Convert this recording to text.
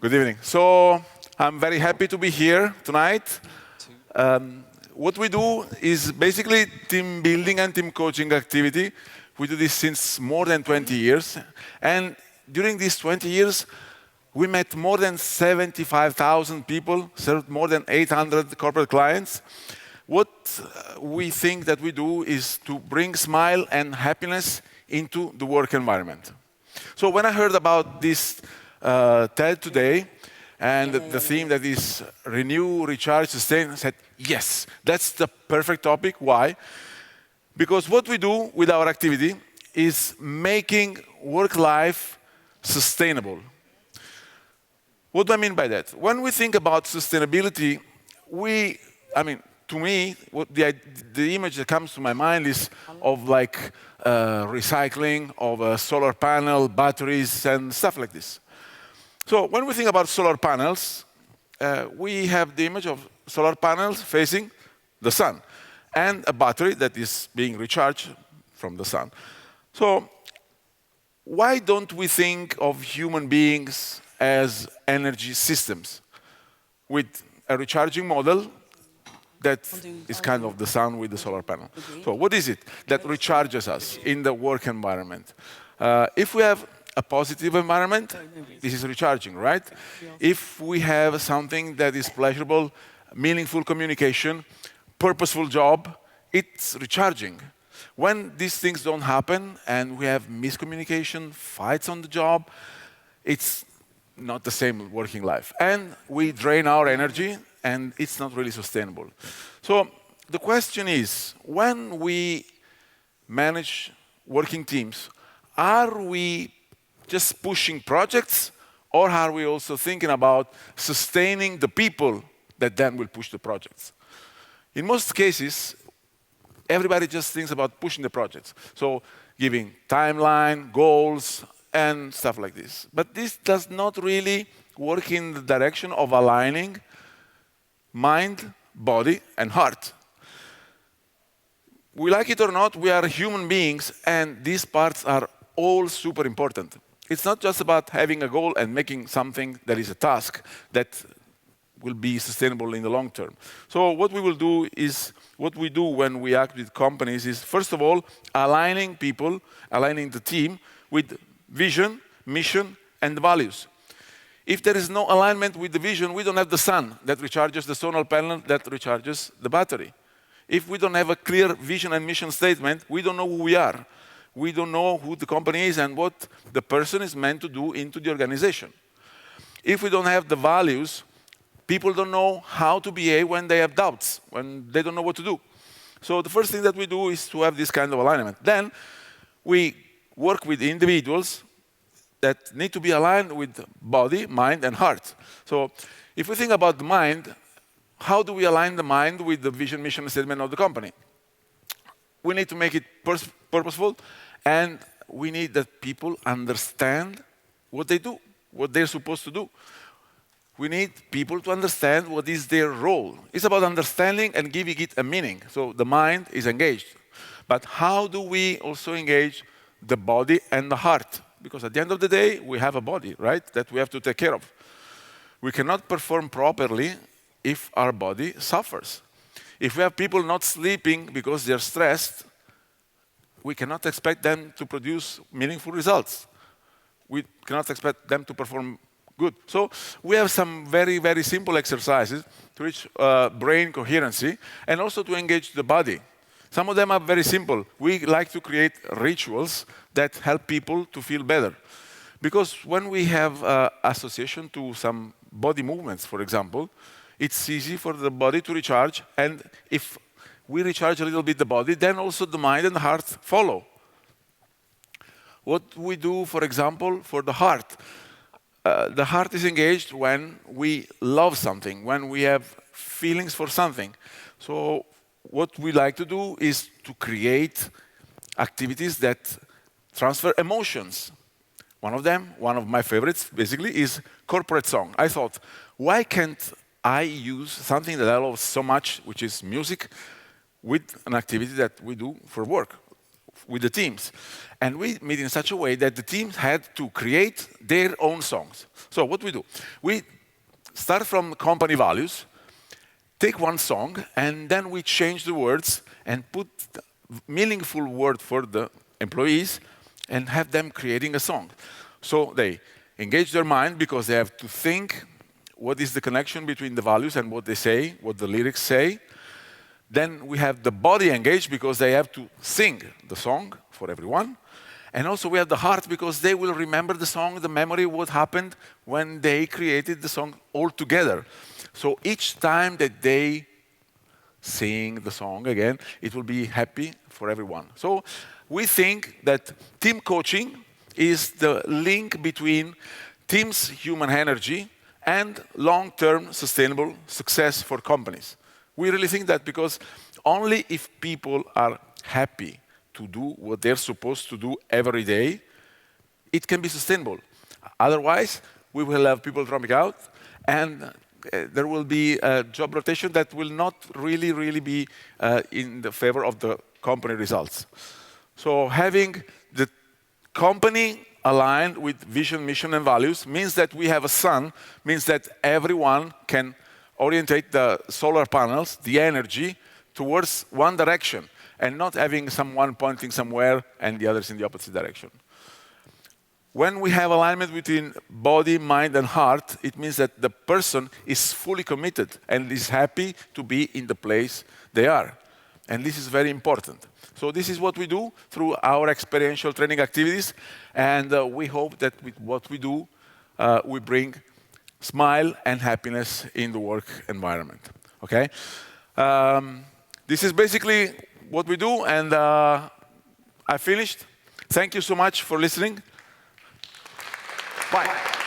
Good evening. So I'm very happy to be here tonight. What we do is basically team building and team coaching activity. We do this since more than 20 years. And during these 20 years, we met more than 75,000 people, served more than 800 corporate clients. What we think that we do is to bring smile and happiness into the work environment. So when I heard about this TED today, and the theme that is renew, recharge, sustain, I said, yes, that's the perfect topic. Why? Because what we do with our activity is making work-life sustainable. What do I mean by that? When we think about sustainability, to me, the image that comes to my mind is of like recycling of a solar panel, batteries, and stuff like this. So when we think about solar panels, we have the image of solar panels facing the sun and a battery that is being recharged from the sun. So why don't we think of human beings as energy systems with a recharging model that is kind of the sun with the solar panel? So what is it that recharges us in the work environment? If we have a positive environment, this is recharging, right? If we have something that is pleasurable, meaningful communication, purposeful job, it's recharging. When these things don't happen and we have miscommunication, fights on the job, it's not the same working life. And we drain our energy and it's not really sustainable. So the question is, when we manage working teams, are we just pushing projects, or are we also thinking about sustaining the people that then will push the projects? In most cases, everybody just thinks about pushing the projects. So giving timeline, goals, and stuff like this. But this does not really work in the direction of aligning mind, body, and heart. We like it or not, we are human beings, and these parts are all super important. It's not just about having a goal and making something that is a task that will be sustainable in the long term. So what we will do is, what we do when we act with companies is, first of all, aligning people, aligning the team with vision, mission, and values. If there is no alignment with the vision, we don't have the sun that recharges the solar panel, that recharges the battery. If we don't have a clear vision and mission statement, we don't know who we are. We don't know who the company is and what the person is meant to do into the organization. If we don't have the values, people don't know how to behave when they have doubts, when they don't know what to do. So the first thing that we do is to have this kind of alignment. Then we work with individuals that need to be aligned with body, mind, and heart. So if we think about the mind, how do we align the mind with the vision, mission, and statement of the company? We need to make it purposeful, and we need that people understand what they do, what they're supposed to do. We need people to understand what is their role. It's about understanding and giving it a meaning. So the mind is engaged. But how do we also engage the body and the heart? Because at the end of the day, we have a body, right, that we have to take care of. We cannot perform properly if our body suffers. If we have people not sleeping because they're stressed, we cannot expect them to produce meaningful results. We cannot expect them to perform good. So we have some very, very simple exercises to reach brain coherency and also to engage the body. Some of them are very simple. We like to create rituals that help people to feel better. Because when we have association to some body movements, for example, it's easy for the body to recharge, and if we recharge a little bit the body, then also the mind and the heart follow. What we do, for example, for the heart is engaged when we love something, when we have feelings for something. So what we like to do is to create activities that transfer emotions. One of them, one of my favorites, basically, is corporate song. I thought, why can't I use something that I love so much, which is music, with an activity that we do for work? with the teams. And we made in such a way that the teams had to create their own songs. So what we do, we start from company values, take one song, and then we change the words and put meaningful word for the employees and have them creating a song. So they engage their mind because they have to think what is the connection between the values and what they say, what the lyrics say. Then we have the body engaged because they have to sing the song for everyone. And also we have the heart because they will remember the song, the memory, what happened when they created the song all together. So each time that they sing the song again, it will be happy for everyone. So we think that team coaching is the link between teams' human energy and long-term sustainable success for companies. We really think that because only if people are happy to do what they're supposed to do every day, it can be sustainable. Otherwise, we will have people dropping out, and there will be a job rotation that will not really be in the favor of the company results. So having the company aligned with vision, mission, and values means that we have a sun, means that everyone can orientate the solar panels, the energy, towards one direction, and not having someone pointing somewhere and the others in the opposite direction. When we have alignment between body, mind, and heart, it means that the person is fully committed and is happy to be in the place they are. And this is very important. So this is what we do through our experiential training activities, and we hope that with what we do, we bring smile and happiness in the work environment. Okay? This is basically what we do, and I finished. Thank you so much for listening. Bye.